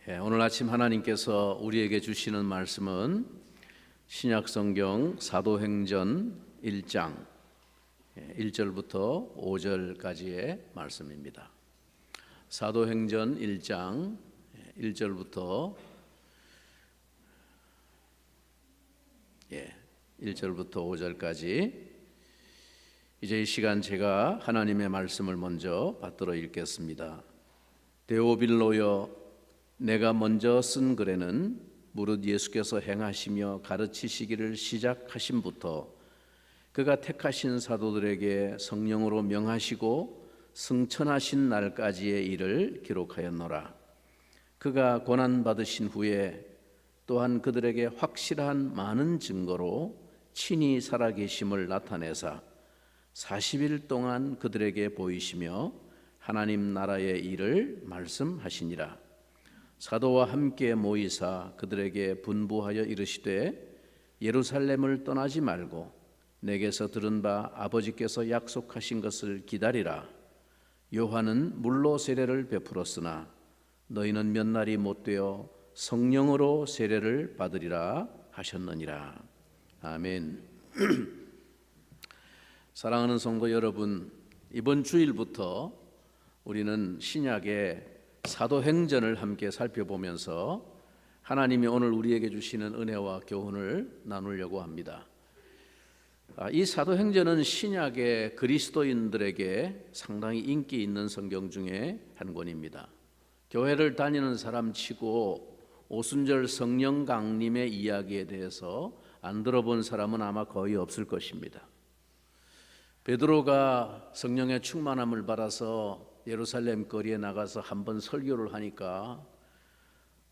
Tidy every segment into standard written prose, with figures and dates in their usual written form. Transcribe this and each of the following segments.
오늘 아침 하나님께서 우리에게 주시는 말씀은 신약성경 사도행전 1장 1절부터 5절까지의 말씀입니다. 사도행전 1장 1절부터 5절까지 이제 이 시간 제가 하나님의 말씀을 먼저 받들어 읽겠습니다. 데오빌로여, 내가 먼저 쓴 글에는 무릇 예수께서 행하시며 가르치시기를 시작하심부터 그가 택하신 사도들에게 성령으로 명하시고 승천하신 날까지의 일을 기록하였노라. 그가 고난받으신 후에 또한 그들에게 확실한 많은 증거로 친히 살아계심을 나타내사 40일 동안 그들에게 보이시며 하나님 나라의 일을 말씀하시니라. 사도와 함께 모이사 그들에게 분부하여 이르시되 예루살렘을 떠나지 말고 내게서 들은 바 아버지께서 약속하신 것을 기다리라. 요한은 물로 세례를 베풀었으나 너희는 몇 날이 못되어 성령으로 세례를 받으리라 하셨느니라. 아멘. 사랑하는 성도 여러분, 이번 주일부터 우리는 신약의 사도행전을 함께 살펴보면서 하나님이 오늘 우리에게 주시는 은혜와 교훈을 나누려고 합니다. 이 사도행전은 신약의 그리스도인들에게 상당히 인기 있는 성경 중에 한 권입니다. 교회를 다니는 사람 치고 오순절 성령 강림의 이야기에 대해서 안 들어본 사람은 아마 거의 없을 것입니다. 베드로가 성령의 충만함을 받아서 예루살렘 거리에 나가서 한번 설교를 하니까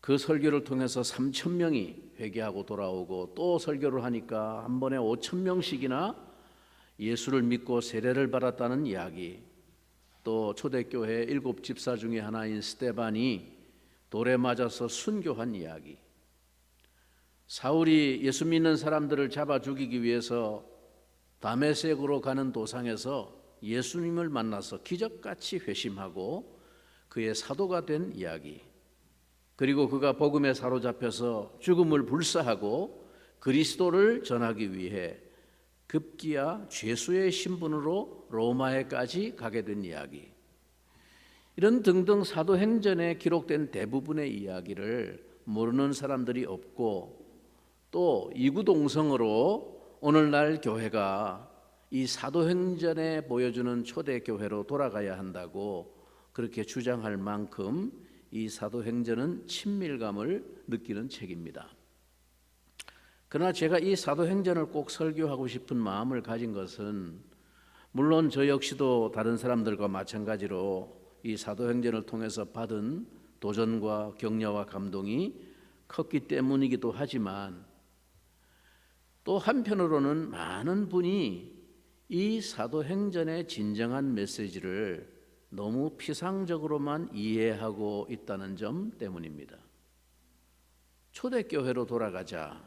그 설교를 통해서 3,000명이 회개하고 돌아오고, 또 설교를 하니까 한 번에 5,000명씩이나 예수를 믿고 세례를 받았다는 이야기, 또 초대교회 7 집사 중에 하나인 스데반이 돌에 맞아서 순교한 이야기, 사울이 예수 믿는 사람들을 잡아 죽이기 위해서 다메섹으로 가는 도상에서 예수님을 만나서 기적같이 회심하고 그의 사도가 된 이야기, 그리고 그가 복음에 사로잡혀서 죽음을 불사하고 그리스도를 전하기 위해 급기야 죄수의 신분으로 로마에까지 가게 된 이야기, 이런 등등 사도행전에 기록된 대부분의 이야기를 모르는 사람들이 없고, 또 이구동성으로 오늘날 교회가 이 사도행전에 보여주는 초대교회로 돌아가야 한다고 그렇게 주장할 만큼 이 사도행전은 친밀감을 느끼는 책입니다. 그러나 제가 이 사도행전을 꼭 설교하고 싶은 마음을 가진 것은, 물론 저 역시도 다른 사람들과 마찬가지로 이 사도행전을 통해서 받은 도전과 격려와 감동이 컸기 때문이기도 하지만, 또 한편으로는 많은 분이 이 사도행전의 진정한 메시지를 너무 피상적으로만 이해하고 있다는 점 때문입니다. 초대교회로 돌아가자,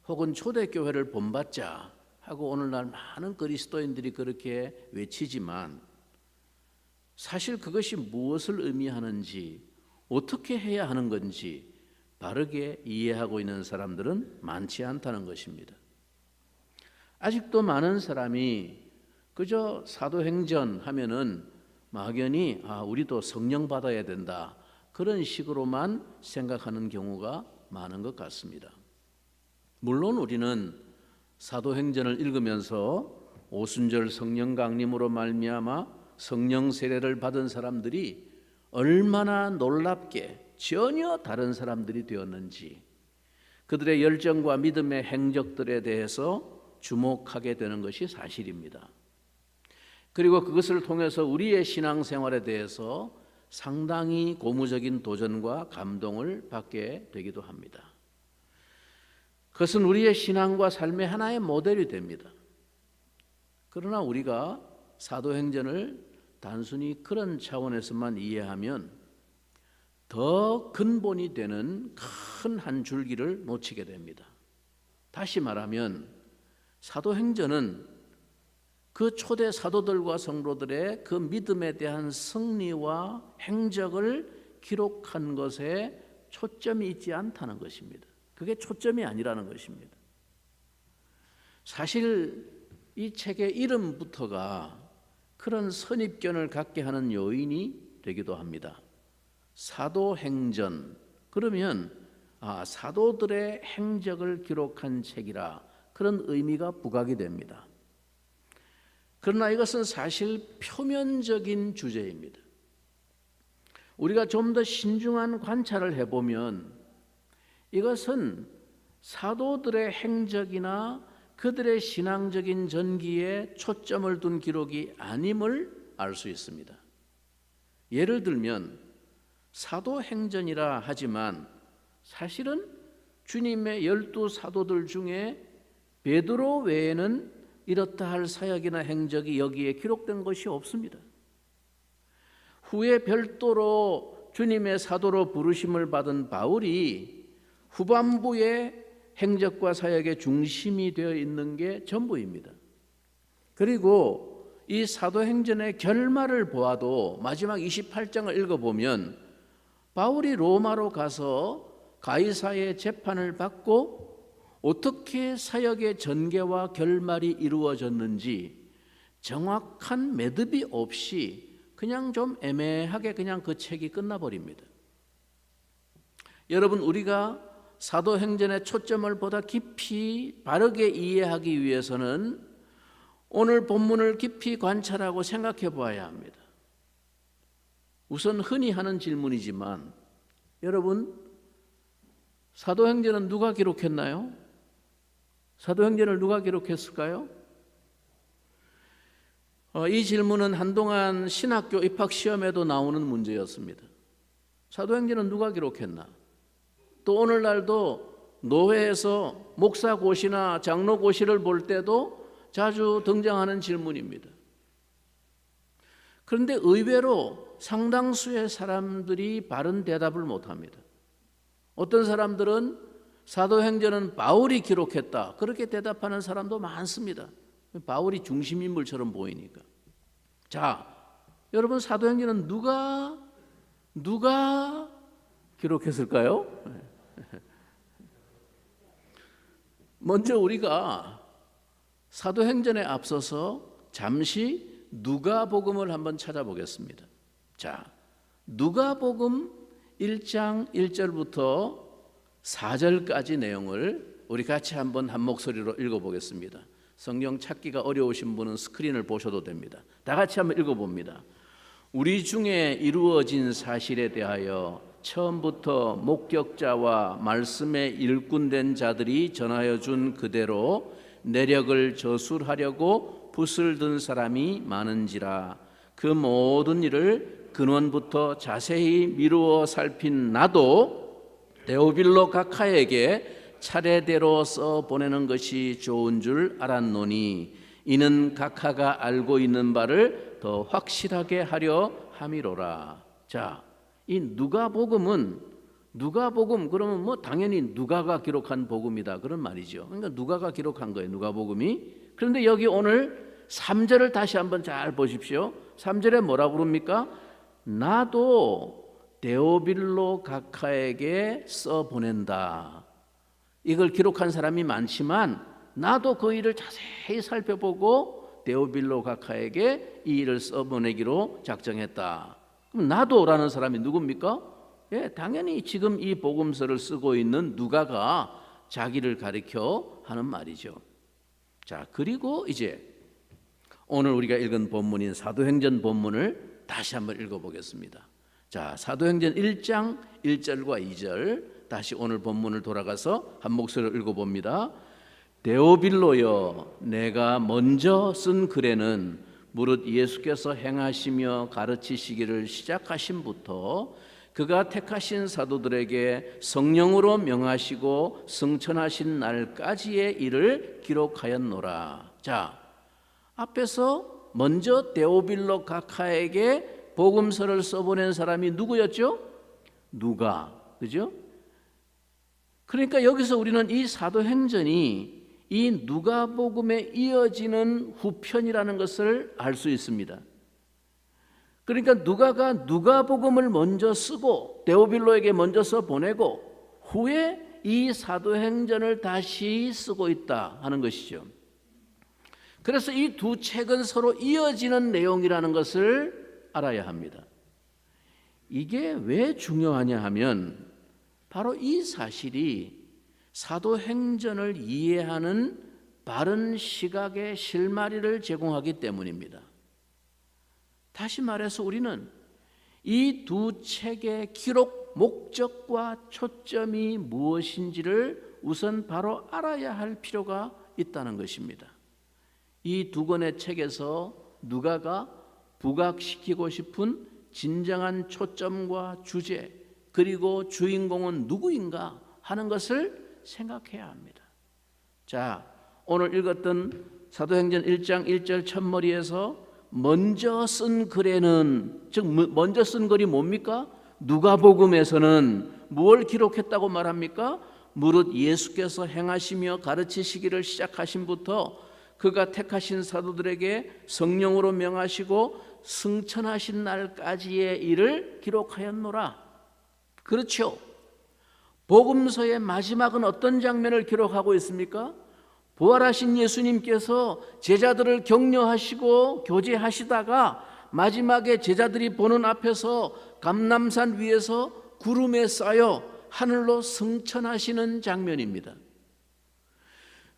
혹은 초대교회를 본받자 하고 오늘날 많은 그리스도인들이 그렇게 외치지만, 사실 그것이 무엇을 의미하는지, 어떻게 해야 하는 건지 바르게 이해하고 있는 사람들은 많지 않다는 것입니다. 아직도 많은 사람이 그저 사도행전 하면은 막연히 우리도 성령 받아야 된다, 그런 식으로만 생각하는 경우가 많은 것 같습니다. 물론 우리는 사도행전을 읽으면서 오순절 성령 강림으로 말미암아 성령 세례를 받은 사람들이 얼마나 놀랍게 전혀 다른 사람들이 되었는지, 그들의 열정과 믿음의 행적들에 대해서 주목하게 되는 것이 사실입니다. 그리고 그것을 통해서 우리의 신앙생활에 대해서 상당히 고무적인 도전과 감동을 받게 되기도 합니다. 그것은 우리의 신앙과 삶의 하나의 모델이 됩니다. 그러나 우리가 사도행전을 단순히 그런 차원에서만 이해하면 더 근본이 되는 큰 한 줄기를 놓치게 됩니다. 다시 말하면 사도행전은 그 초대 사도들과 성도들의 그 믿음에 대한 승리와 행적을 기록한 것에 초점이 있지 않다는 것입니다. 그게 초점이 아니라는 것입니다. 사실 이 책의 이름부터가 그런 선입견을 갖게 하는 요인이 되기도 합니다. 사도행전, 그러면 사도들의 행적을 기록한 책이라 그런 의미가 부각이 됩니다. 그러나 이것은 사실 표면적인 주제입니다. 우리가 좀 더 신중한 관찰을 해보면 이것은 사도들의 행적이나 그들의 신앙적인 전기에 초점을 둔 기록이 아님을 알 수 있습니다. 예를 들면 사도행전이라 하지만 사실은 주님의 12사도들 중에 베드로 외에는 이렇다 할 사역이나 행적이 여기에 기록된 것이 없습니다. 후에 별도로 주님의 사도로 부르심을 받은 바울이 후반부에 행적과 사역의 중심이 되어 있는 게 전부입니다. 그리고 이 사도행전의 결말을 보아도 마지막 28장을 읽어보면 바울이 로마로 가서 가이사의 재판을 받고 어떻게 사역의 전개와 결말이 이루어졌는지 정확한 매듭이 없이 그냥 좀 애매하게 그냥 그 책이 끝나버립니다. 여러분, 우리가 사도행전의 초점을 보다 깊이 바르게 이해하기 위해서는 오늘 본문을 깊이 관찰하고 생각해 보아야 합니다. 우선 흔히 하는 질문이지만 여러분, 사도행전은 누가 기록했나요? 사도행전을 누가 기록했을까요? 이 질문은 한동안 신학교 입학 시험에도 나오는 문제였습니다. 사도행전은 누가 기록했나? 또 오늘날도 노회에서 목사고시나 장로고시를 볼 때도 자주 등장하는 질문입니다. 그런데 의외로 상당수의 사람들이 바른 대답을 못합니다. 어떤 사람들은 사도행전은 바울이 기록했다, 그렇게 대답하는 사람도 많습니다. 바울이 중심인물처럼 보이니까. 자, 여러분, 사도행전은 누가 기록했을까요? 먼저 우리가 사도행전에 앞서서 잠시 누가복음을 한번 찾아보겠습니다. 자, 누가복음 1장 1절부터 4절까지 내용을 우리 같이 한번 한 목소리로 읽어보겠습니다. 성경 찾기가 어려우신 분은 스크린을 보셔도 됩니다. 다 같이 한번 읽어봅니다. 우리 중에 이루어진 사실에 대하여 처음부터 목격자와 말씀에 일꾼된 자들이 전하여 준 그대로 내력을 저술하려고 붓을 든 사람이 많은지라. 그 모든 일을 근원부터 자세히 미루어 살핀 나도 데오빌로 각하에게 차례대로 써 보내는 것이 좋은 줄 알았노니 이는 각하가 알고 있는 바를 더 확실하게 하려 함이로라. 자, 이 누가복음 그러면 뭐 당연히 누가가 기록한 복음이다 그런 말이죠. 그러니까 누가가 기록한 거예요, 누가복음이. 그런데 여기 오늘 3절을 다시 한번 잘 보십시오. 3절에 뭐라 부릅니까? 나도 데오빌로 각하에게 써 보낸다. 이걸 기록한 사람이 많지만 나도 그 일을 자세히 살펴보고 데오빌로 각하에게 이 일을 써보내기로 작정했다. 그럼 나도라는 사람이 누굽니까? 예, 당연히 지금 이 복음서를 쓰고 있는 누가가 자기를 가리켜 하는 말이죠. 자, 그리고 이제 오늘 우리가 읽은 본문인 사도행전 본문을 다시 한번 읽어보겠습니다. 자, 사도행전 1장 1절과 2절 다시 오늘 본문을 돌아가서 한 목소리로 읽어봅니다. 데오빌로여, 내가 먼저 쓴 글에는 무릇 예수께서 행하시며 가르치시기를 시작하심부터 그가 택하신 사도들에게 성령으로 명하시고 승천하신 날까지의 일을 기록하였노라. 자, 앞에서 먼저 데오빌로 각하에게 복음서를 써보낸 사람이 누구였죠? 누가, 그죠? 그러니까 여기서 우리는 이 사도행전이 이 누가복음에 이어지는 후편이라는 것을 알 수 있습니다. 그러니까 누가가 누가복음을 먼저 쓰고 데오빌로에게 먼저 써 보내고 후에 이 사도행전을 다시 쓰고 있다 하는 것이죠. 그래서 이 두 책은 서로 이어지는 내용이라는 것을 알아야 합니다. 이게 왜 중요하냐 하면 바로 이 사실이 사도행전을 이해하는 바른 시각의 실마리를 제공하기 때문입니다. 다시 말해서 우리는 이 두 책의 기록 목적과 초점이 무엇인지를 우선 바로 알아야 할 필요가 있다는 것입니다. 이 두 권의 책에서 누가가 부각시키고 싶은 진정한 초점과 주제 그리고 주인공은 누구인가 하는 것을 생각해야 합니다. 자, 오늘 읽었던 사도행전 1장 1절 첫머리에서 먼저 쓴 글에는, 즉 먼저 쓴 글이 뭡니까? 누가복음에서는 무엇을 기록했다고 말합니까? 무릇 예수께서 행하시며 가르치시기를 시작하신부터 그가 택하신 사도들에게 성령으로 명하시고 승천하신 날까지의 일을 기록하였노라. 그렇죠. 복음서의 마지막은 어떤 장면을 기록하고 있습니까? 부활하신 예수님께서 제자들을 격려하시고 교제하시다가 마지막에 제자들이 보는 앞에서 감람산 위에서 구름에 쌓여 하늘로 승천하시는 장면입니다.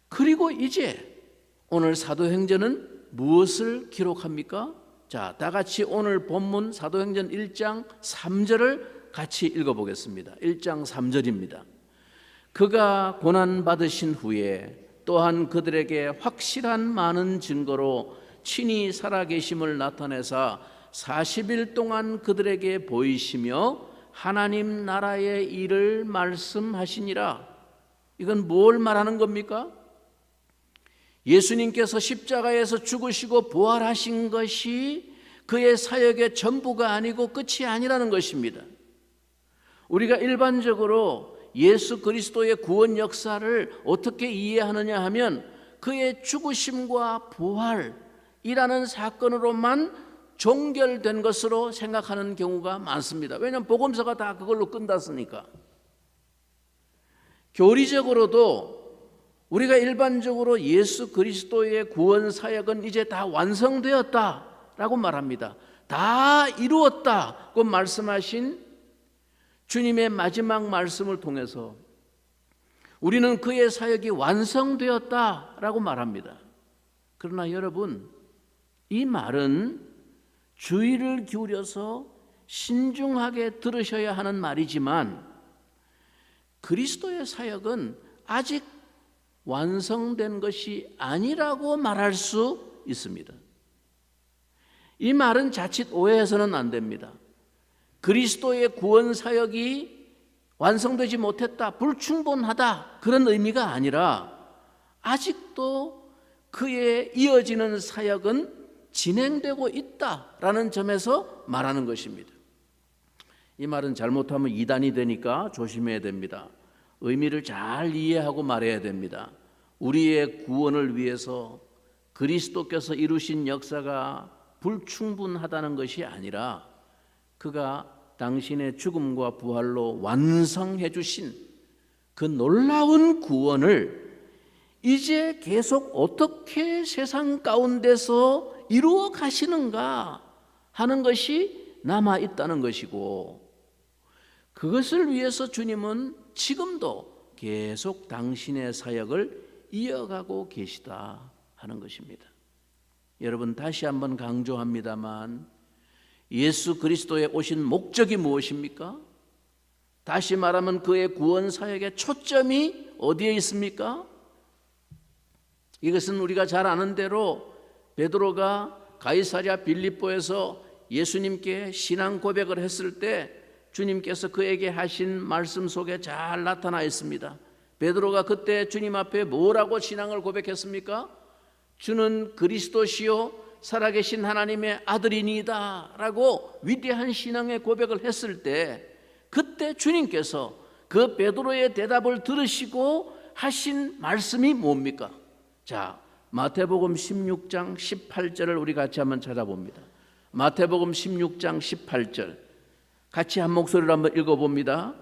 그리고 이제 오늘 사도행전은 무엇을 기록합니까? 자, 다 같이 오늘 본문 사도행전 1장 3절을 같이 읽어보겠습니다. 1장 3절입니다. 그가 고난받으신 후에 또한 그들에게 확실한 많은 증거로 친히 살아계심을 나타내사 40일 동안 그들에게 보이시며 하나님 나라의 일을 말씀하시니라. 이건 뭘 말하는 겁니까? 예수님께서 십자가에서 죽으시고 부활하신 것이 그의 사역의 전부가 아니고 끝이 아니라는 것입니다. 우리가 일반적으로 예수 그리스도의 구원 역사를 어떻게 이해하느냐 하면 그의 죽으심과 부활이라는 사건으로만 종결된 것으로 생각하는 경우가 많습니다. 왜냐하면 복음서가 다 그걸로 끝났으니까. 교리적으로도 우리가 일반적으로 예수 그리스도의 구원 사역은 이제 다 완성되었다라고 말합니다. 다 이루었다고 말씀하신 주님의 마지막 말씀을 통해서 우리는 그의 사역이 완성되었다라고 말합니다. 그러나 여러분, 이 말은 주의를 기울여서 신중하게 들으셔야 하는 말이지만 그리스도의 사역은 아직 완성된 것이 아니라고 말할 수 있습니다. 이 말은 자칫 오해해서는 안 됩니다. 그리스도의 구원 사역이 완성되지 못했다, 불충분하다 그런 의미가 아니라 아직도 그의 이어지는 사역은 진행되고 있다라는 점에서 말하는 것입니다. 이 말은 잘못하면 이단이 되니까 조심해야 됩니다. 의미를 잘 이해하고 말해야 됩니다. 우리의 구원을 위해서 그리스도께서 이루신 역사가 불충분하다는 것이 아니라 그가 당신의 죽음과 부활로 완성해 주신 그 놀라운 구원을 이제 계속 어떻게 세상 가운데서 이루어 가시는가 하는 것이 남아 있다는 것이고, 그것을 위해서 주님은 지금도 계속 당신의 사역을 이어가고 계시다 하는 것입니다. 여러분, 다시 한번 강조합니다만 예수 그리스도의 오신 목적이 무엇입니까? 다시 말하면 그의 구원 사역의 초점이 어디에 있습니까? 이것은 우리가 잘 아는 대로 베드로가 가이사랴 빌립보에서 예수님께 신앙 고백을 했을 때 주님께서 그에게 하신 말씀 속에 잘 나타나 있습니다. 베드로가 그때 주님 앞에 뭐라고 신앙을 고백했습니까? 주는 그리스도시요 살아계신 하나님의 아들이니이다 라고 위대한 신앙의 고백을 했을 때 그때 주님께서 그 베드로의 대답을 들으시고 하신 말씀이 뭡니까? 자, 마태복음 16장 18절을 우리 같이 한번 찾아봅니다. 마태복음 16장 18절 같이 한 목소리로 한번 읽어봅니다.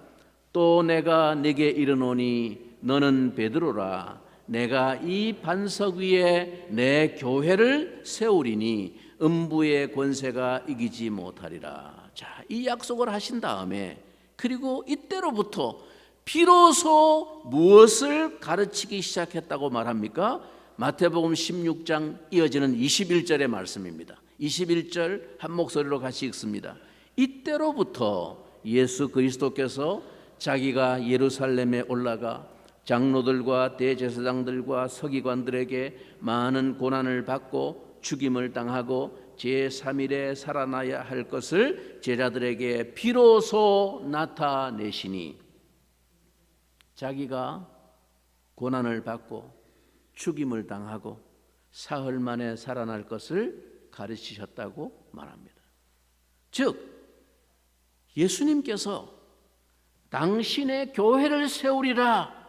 또 내가 네게 이르노니 너는 베드로라. 내가 이 반석 위에 내 교회를 세우리니 음부의 권세가 이기지 못하리라. 자, 이 약속을 하신 다음에 그리고 이때로부터 비로소 무엇을 가르치기 시작했다고 말합니까? 마태복음 16장 이어지는 21절의 말씀입니다. 21절 한 목소리로 같이 읽습니다. 이때로부터 예수 그리스도께서 자기가 예루살렘에 올라가 장로들과 대제사장들과 서기관들에게 많은 고난을 받고 죽임을 당하고 제3일에 살아나야 할 것을 제자들에게 비로소 나타내시니, 자기가 고난을 받고 죽임을 당하고 사흘 만에 살아날 것을 가르치셨다고 말합니다. 즉 예수님께서 당신의 교회를 세우리라,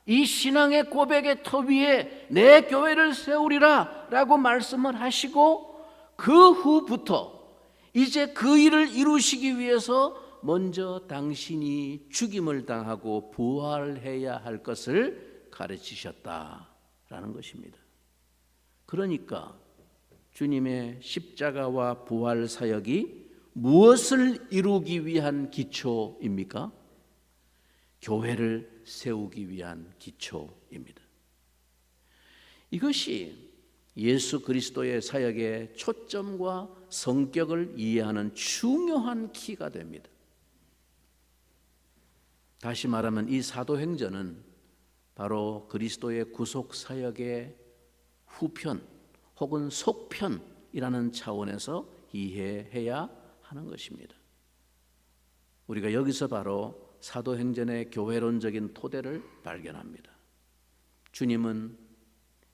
이 신앙의 고백의 터 위에 내 교회를 세우리라 라고 말씀을 하시고 그 후부터 이제 그 일을 이루시기 위해서 먼저 당신이 죽임을 당하고 부활해야 할 것을 가르치셨다라는 것입니다. 그러니까 주님의 십자가와 부활 사역이 무엇을 이루기 위한 기초입니까? 교회를 세우기 위한 기초입니다. 이것이 예수 그리스도의 사역의 초점과 성격을 이해하는 중요한 키가 됩니다. 다시 말하면 이 사도행전은 바로 그리스도의 구속 사역의 후편 혹은 속편이라는 차원에서 이해해야 하는 것입니다. 우리가 여기서 바로 사도행전의 교회론적인 토대를 발견합니다. 주님은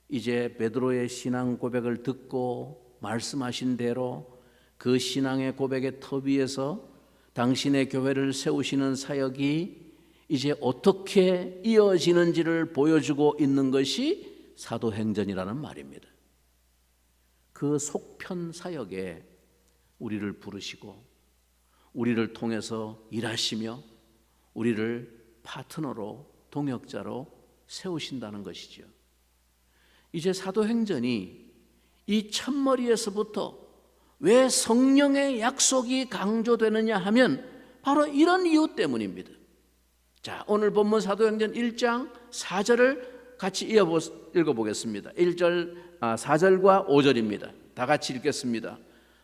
이제 베드로의 신앙 고백을 듣고 말씀하신 대로 그 신앙의 고백의 터 위에서 당신의 교회를 세우시는 사역이 이제 어떻게 이어지는지를 보여주고 있는 것이 사도행전이라는 말입니다. 그 속편 사역에 우리를 부르시고 우리를 통해서 일하시며 우리를 파트너로 동역자로 세우신다는 것이죠. 이제 사도행전이 이 첫머리에서부터 왜 성령의 약속이 강조되느냐 하면 바로 이런 이유 때문입니다. 자, 오늘 본문 사도행전 1장 4절을 같이 읽어보겠습니다. 4절과 5절입니다. 다 같이 읽겠습니다.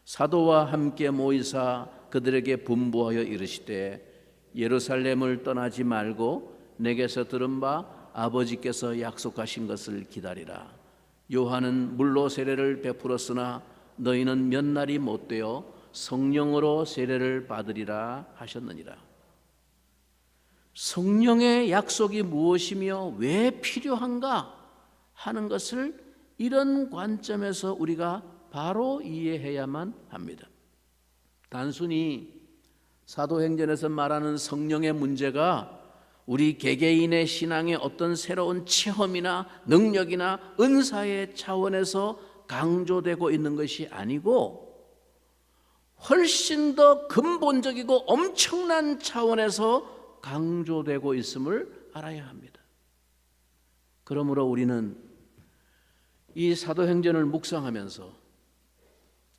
사도와 함께 모이사 그들에게 분부하여 이르시되 예루살렘을 떠나지 말고 내게서 들은 바 아버지께서 약속하신 것을 기다리라. 요한은 물로 세례를 베풀었으나 너희는 몇 날이 못되어 성령으로 세례를 받으리라 하셨느니라. 성령의 약속이 무엇이며 왜 필요한가 하는 것을 이런 관점에서 우리가 바로 이해해야만 합니다. 단순히 사도행전에서 말하는 성령의 문제가 우리 개개인의 신앙의 어떤 새로운 체험이나 능력이나 은사의 차원에서 강조되고 있는 것이 아니고 훨씬 더 근본적이고 엄청난 차원에서 강조되고 있음을 알아야 합니다. 그러므로 우리는 이 사도행전을 묵상하면서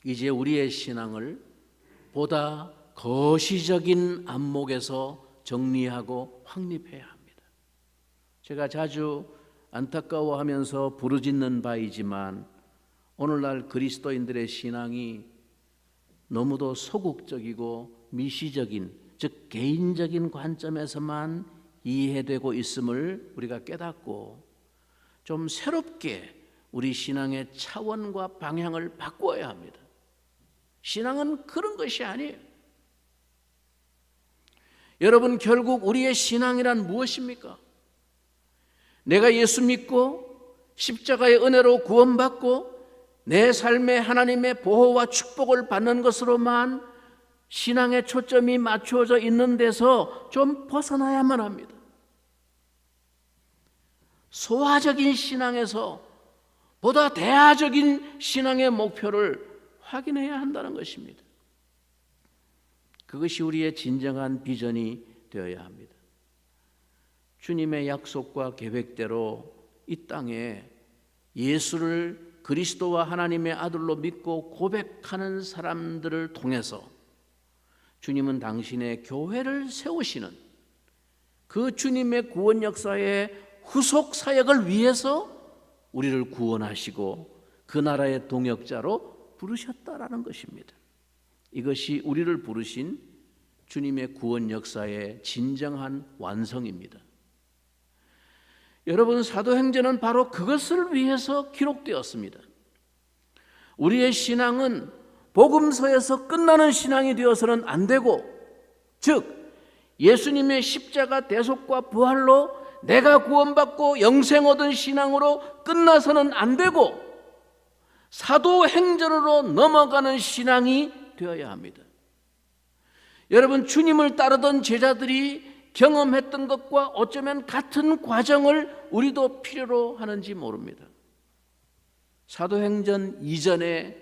이제 우리의 신앙을 보다 거시적인 안목에서 정리하고 확립해야 합니다. 제가 자주 안타까워하면서 부르짖는 바이지만 오늘날 그리스도인들의 신앙이 너무도 소극적이고 미시적인, 즉 개인적인 관점에서만 이해되고 있음을 우리가 깨닫고 좀 새롭게 우리 신앙의 차원과 방향을 바꾸어야 합니다. 신앙은 그런 것이 아니에요. 여러분, 결국 우리의 신앙이란 무엇입니까? 내가 예수 믿고 십자가의 은혜로 구원받고 내 삶에 하나님의 보호와 축복을 받는 것으로만 신앙의 초점이 맞추어져 있는 데서 좀 벗어나야만 합니다. 소화적인 신앙에서 보다 대화적인 신앙의 목표를 확인해야 한다는 것입니다. 그것이 우리의 진정한 비전이 되어야 합니다. 주님의 약속과 계획대로 이 땅에 예수를 그리스도와 하나님의 아들로 믿고 고백하는 사람들을 통해서 주님은 당신의 교회를 세우시는 그 주님의 구원 역사의 후속 사역을 위해서 우리를 구원하시고 그 나라의 동역자로 부르셨다라는 것입니다. 이것이 우리를 부르신 주님의 구원 역사의 진정한 완성입니다. 여러분, 사도행전은 바로 그것을 위해서 기록되었습니다. 우리의 신앙은 복음서에서 끝나는 신앙이 되어서는 안 되고, 즉 예수님의 십자가 대속과 부활로 내가 구원받고 영생 얻은 신앙으로 끝나서는 안 되고 사도행전으로 넘어가는 신앙이 되어야 합니다. 여러분, 주님을 따르던 제자들이 경험했던 것과 어쩌면 같은 과정을 우리도 필요로 하는지 모릅니다. 사도행전 이전에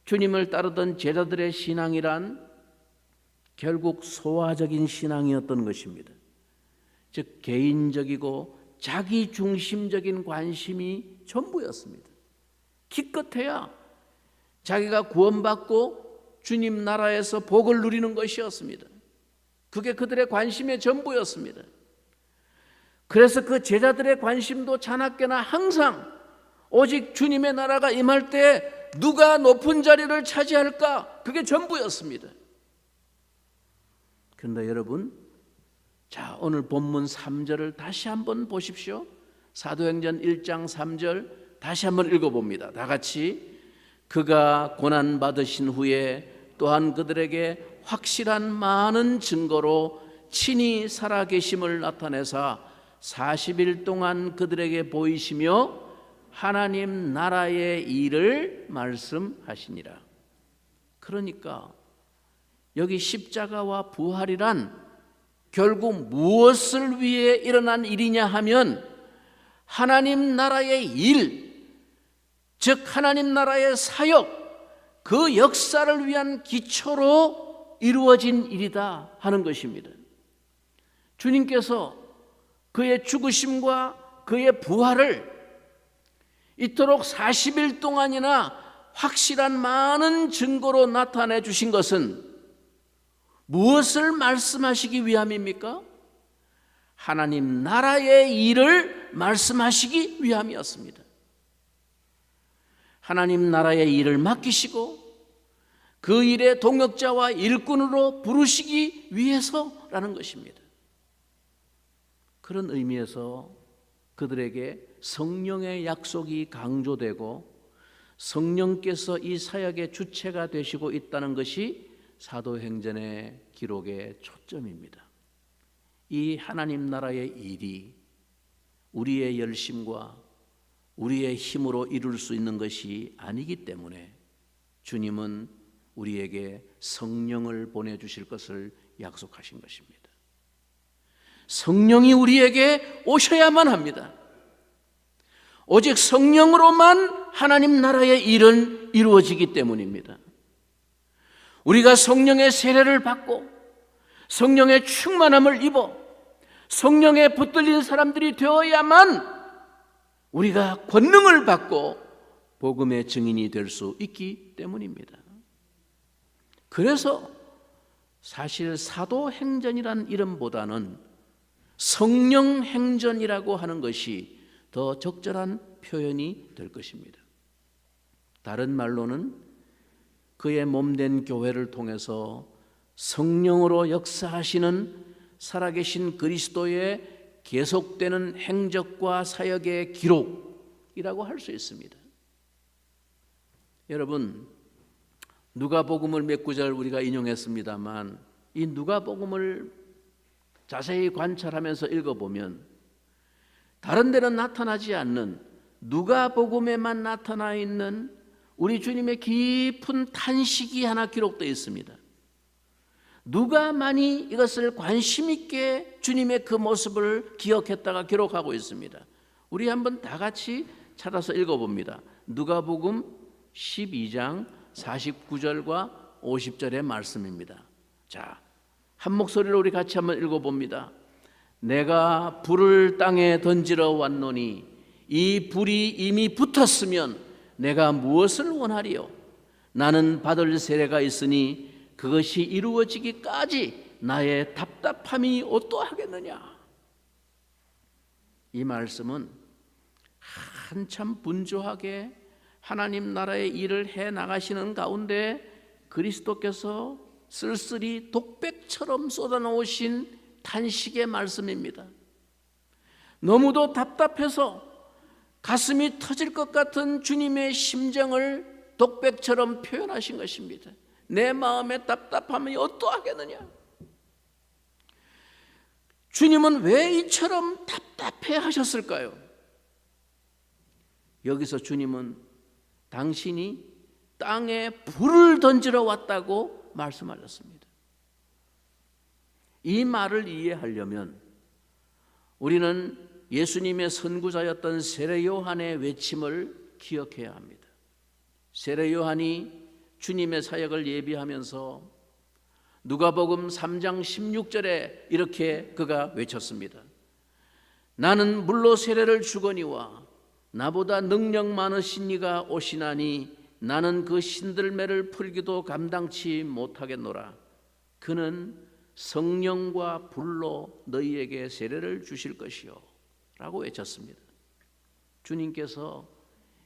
주님을 따르던 제자들의 신앙이란 결국 소화적인 신앙이었던 것입니다. 즉 개인적이고 자기중심적인 관심이 전부였습니다. 기껏해야 자기가 구원받고 주님 나라에서 복을 누리는 것이었습니다. 그게 그들의 관심의 전부였습니다. 그래서 그 제자들의 관심도 자나깨나 항상 오직 주님의 나라가 임할 때 누가 높은 자리를 차지할까, 그게 전부였습니다. 그런데 여러분, 자, 오늘 본문 3절을 다시 한번 보십시오. 사도행전 1장 3절 다시 한번 읽어봅니다. 다 같이. 그가 고난 받으신 후에 또한 그들에게 확실한 많은 증거로 친히 살아계심을 나타내사 40일 동안 그들에게 보이시며 하나님 나라의 일을 말씀하시니라. 그러니까 여기 십자가와 부활이란 결국 무엇을 위해 일어난 일이냐 하면 하나님 나라의 일, 즉 하나님 나라의 사역, 그 역사를 위한 기초로 이루어진 일이다 하는 것입니다. 주님께서 그의 죽으심과 그의 부활을 이토록 40일 동안이나 확실한 많은 증거로 나타내 주신 것은 무엇을 말씀하시기 위함입니까? 하나님 나라의 일을 말씀하시기 위함이었습니다. 하나님 나라의 일을 맡기시고 그 일의 동역자와 일꾼으로 부르시기 위해서라는 것입니다. 그런 의미에서 그들에게 성령의 약속이 강조되고 성령께서 이 사역의 주체가 되시고 있다는 것이 사도행전의 기록의 초점입니다. 이 하나님 나라의 일이 우리의 열심과 우리의 힘으로 이룰 수 있는 것이 아니기 때문에 주님은 우리에게 성령을 보내주실 것을 약속하신 것입니다. 성령이 우리에게 오셔야만 합니다. 오직 성령으로만 하나님 나라의 일은 이루어지기 때문입니다. 우리가 성령의 세례를 받고 성령의 충만함을 입어 성령에 붙들린 사람들이 되어야만 우리가 권능을 받고 복음의 증인이 될 수 있기 때문입니다. 그래서 사실 사도행전이라는 이름보다는 성령행전이라고 하는 것이 더 적절한 표현이 될 것입니다. 다른 말로는 그의 몸된 교회를 통해서 성령으로 역사하시는 살아계신 그리스도의 계속되는 행적과 사역의 기록이라고 할 수 있습니다. 여러분, 누가복음을 몇 구절 우리가 인용했습니다만 이 누가복음을 자세히 관찰하면서 읽어보면 다른 데는 나타나지 않는 누가복음에만 나타나 있는 우리 주님의 깊은 탄식이 하나 기록되어 있습니다. 누가만이 이것을 관심 있게 주님의 그 모습을 기억했다가 기록하고 있습니다. 우리 한번 다 같이 찾아서 읽어봅니다. 누가복음 12장 49절과 50절의 말씀입니다. 자, 한 목소리로 우리 같이 한번 읽어봅니다. 내가 불을 땅에 던지러 왔노니 이 불이 이미 붙었으면 내가 무엇을 원하리요? 나는 받을 세례가 있으니 그것이 이루어지기까지 나의 답답함이 어떠하겠느냐? 이 말씀은 한참 분주하게 하나님 나라의 일을 해 나가시는 가운데 그리스도께서 쓸쓸히 독백처럼 쏟아놓으신 탄식의 말씀입니다. 너무도 답답해서 가슴이 터질 것 같은 주님의 심정을 독백처럼 표현하신 것입니다. 내 마음의 답답함이 어떠하겠느냐? 주님은 왜 이처럼 답답해 하셨을까요? 여기서 주님은 당신이 땅에 불을 던지러 왔다고 말씀하셨습니다. 이 말을 이해하려면 우리는 예수님의 선구자였던 세례 요한의 외침을 기억해야 합니다. 세례 요한이 주님의 사역을 예비하면서 누가복음 3장 16절에 이렇게 그가 외쳤습니다. 나는 물로 세례를 주거니와 나보다 능력 많으신 이가 오시나니 나는 그 신들매를 풀기도 감당치 못하겠노라. 그는 성령과 불로 너희에게 세례를 주실 것이요 라고 외쳤습니다. 주님께서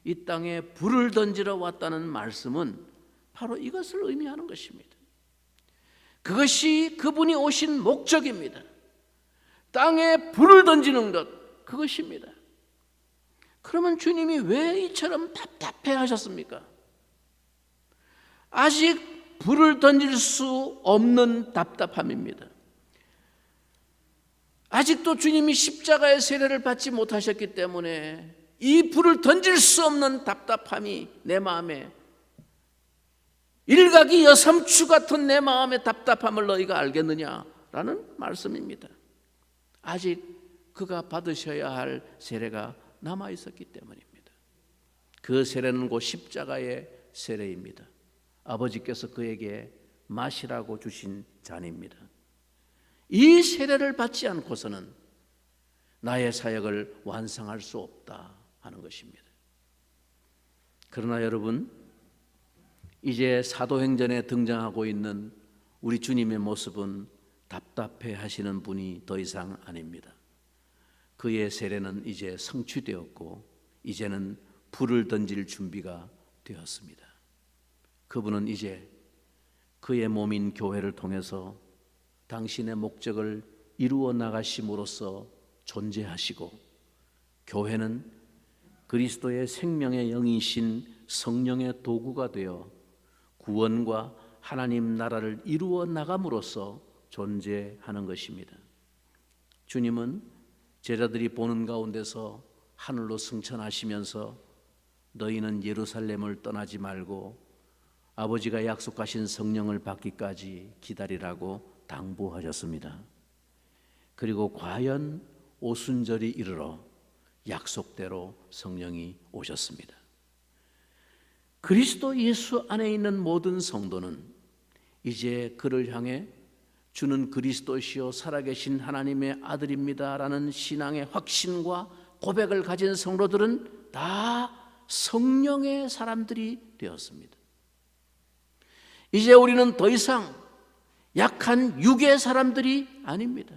이 땅에 불을 던지러 왔다는 말씀은 바로 이것을 의미하는 것입니다. 그것이 그분이 오신 목적입니다. 땅에 불을 던지는 것, 그것입니다. 그러면 주님이 왜 이처럼 답답해 하셨습니까? 아직 불을 던질 수 없는 답답함입니다. 아직도 주님이 십자가의 세례를 받지 못하셨기 때문에 이 불을 던질 수 없는 답답함이 내 마음에, 일각이 여삼추 같은 내 마음의 답답함을 너희가 알겠느냐라는 말씀입니다. 아직 그가 받으셔야 할 세례가 남아 있었기 때문입니다. 그 세례는 곧 십자가의 세례입니다. 아버지께서 그에게 마시라고 주신 잔입니다. 이 세례를 받지 않고서는 나의 사역을 완성할 수 없다 하는 것입니다. 그러나 여러분, 이제 사도행전에 등장하고 있는 우리 주님의 모습은 답답해 하시는 분이 더 이상 아닙니다. 그의 세례는 이제 성취되었고 이제는 불을 던질 준비가 되었습니다. 그분은 이제 그의 몸인 교회를 통해서 당신의 목적을 이루어 나가심으로써 존재하시고, 교회는 그리스도의 생명의 영이신 성령의 도구가 되어 구원과 하나님 나라를 이루어 나감으로써 존재하는 것입니다. 주님은 제자들이 보는 가운데서 하늘로 승천하시면서 너희는 예루살렘을 떠나지 말고 아버지가 약속하신 성령을 받기까지 기다리라고 당부하셨습니다. 그리고 과연 오순절이 이르러 약속대로 성령이 오셨습니다. 그리스도 예수 안에 있는 모든 성도는 이제 그를 향해 주는 그리스도시요 살아계신 하나님의 아들입니다라는 신앙의 확신과 고백을 가진 성도들은 다 성령의 사람들이 되었습니다. 이제 우리는 더 이상 약한 육의 사람들이 아닙니다.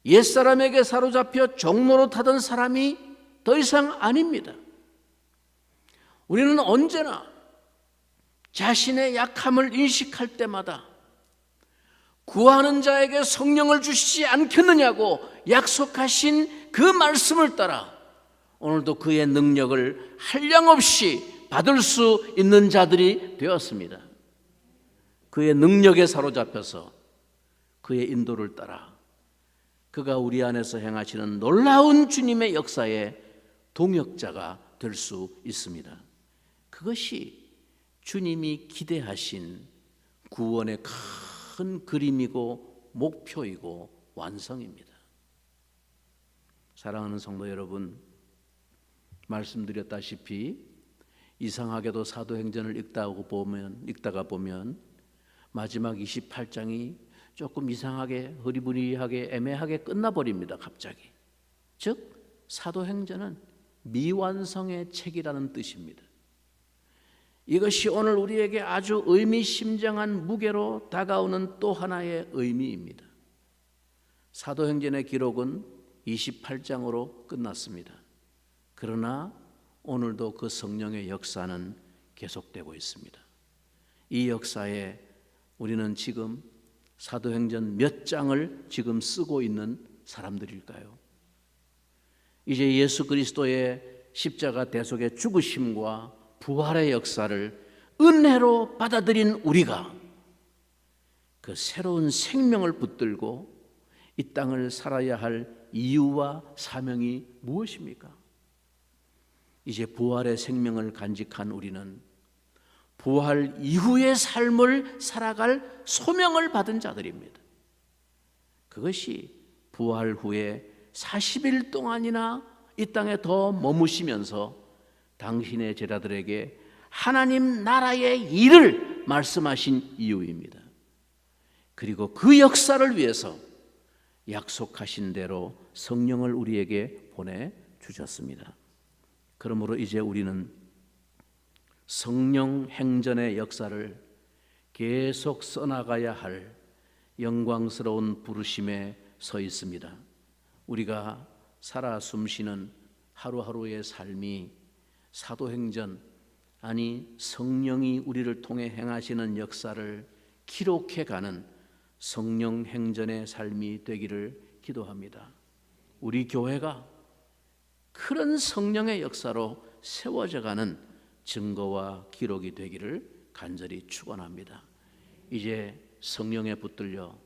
옛사람에게 사로잡혀 종로로 타던 사람이 더 이상 아닙니다. 우리는 언제나 자신의 약함을 인식할 때마다 구하는 자에게 성령을 주시지 않겠느냐고 약속하신 그 말씀을 따라 오늘도 그의 능력을 한량없이 받을 수 있는 자들이 되었습니다. 그의 능력에 사로잡혀서 그의 인도를 따라 그가 우리 안에서 행하시는 놀라운 주님의 역사에 동역자가 될 수 있습니다. 그것이 주님이 기대하신 구원의 큰 그림이고 목표이고 완성입니다. 사랑하는 성도 여러분, 말씀드렸다시피 이상하게도 사도행전을 읽다가 보면 마지막 28장이 조금 이상하게 흐리부리하게 애매하게 끝나버립니다. 갑자기. 즉 사도행전은 미완성의 책이라는 뜻입니다. 이것이 오늘 우리에게 아주 의미심장한 무게로 다가오는 또 하나의 의미입니다. 사도행전의 기록은 28장으로 끝났습니다. 그러나 오늘도 그 성령의 역사는 계속되고 있습니다. 이 역사에 우리는 지금 사도행전 몇 장을 지금 쓰고 있는 사람들일까요? 이제 예수 그리스도의 십자가 대속의 죽으심과 부활의 역사를 은혜로 받아들인 우리가 그 새로운 생명을 붙들고 이 땅을 살아야 할 이유와 사명이 무엇입니까? 이제 부활의 생명을 간직한 우리는 부활 이후의 삶을 살아갈 소명을 받은 자들입니다. 그것이 부활 후에 40일 동안이나 이 땅에 더 머무시면서 당신의 제자들에게 하나님 나라의 일을 말씀하신 이유입니다. 그리고 그 역사를 위해서 약속하신 대로 성령을 우리에게 보내주셨습니다. 그러므로 이제 우리는 성령 행전의 역사를 계속 써나가야 할 영광스러운 부르심에 서 있습니다. 우리가 살아 숨쉬는 하루하루의 삶이 사도행전, 아니 성령이 우리를 통해 행하시는 역사를 기록해가는 성령 행전의 삶이 되기를 기도합니다. 우리 교회가 그런 성령의 역사로 세워져가는 증거와 기록이 되기를 간절히 축원합니다. 이제 성령에 붙들려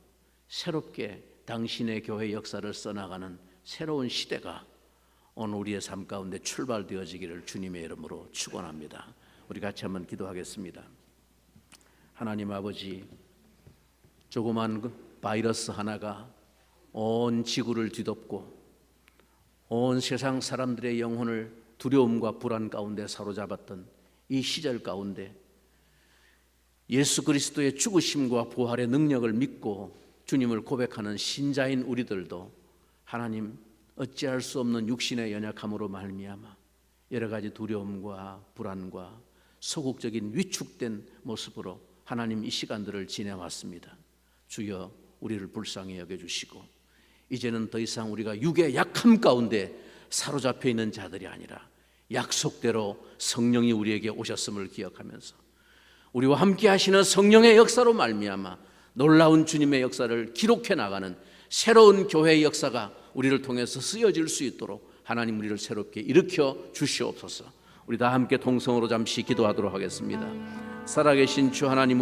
새롭게 당신의 교회 역사를 써나가는 새로운 시대가 오늘 우리의 삶 가운데 출발되어지기를 주님의 이름으로 축원합니다. 우리 같이 한번 기도하겠습니다. 하나님 아버지, 조그만 바이러스 하나가 온 지구를 뒤덮고 온 세상 사람들의 영혼을 두려움과 불안 가운데 사로잡았던 이 시절 가운데 예수 그리스도의 죽으심과 부활의 능력을 믿고 주님을 고백하는 신자인 우리들도 하나님 어찌할 수 없는 육신의 연약함으로 말미암아 여러 가지 두려움과 불안과 소극적인 위축된 모습으로 하나님 이 시간들을 지내왔습니다. 주여 우리를 불쌍히 여겨주시고 이제는 더 이상 우리가 육의 약함 가운데 사로잡혀 있는 자들이 아니라 약속대로 성령이 우리에게 오셨음을 기억하면서 우리와 함께 하시는 성령의 역사로 말미암아 놀라운 주님의 역사를 기록해 나가는 새로운 교회의 역사가 우리를 통해서 쓰여질 수 있도록 하나님 우리를 새롭게 일으켜 주시옵소서. 우리 다 함께 동성으로 잠시 기도하도록 하겠습니다. 살아계신 주 하나님,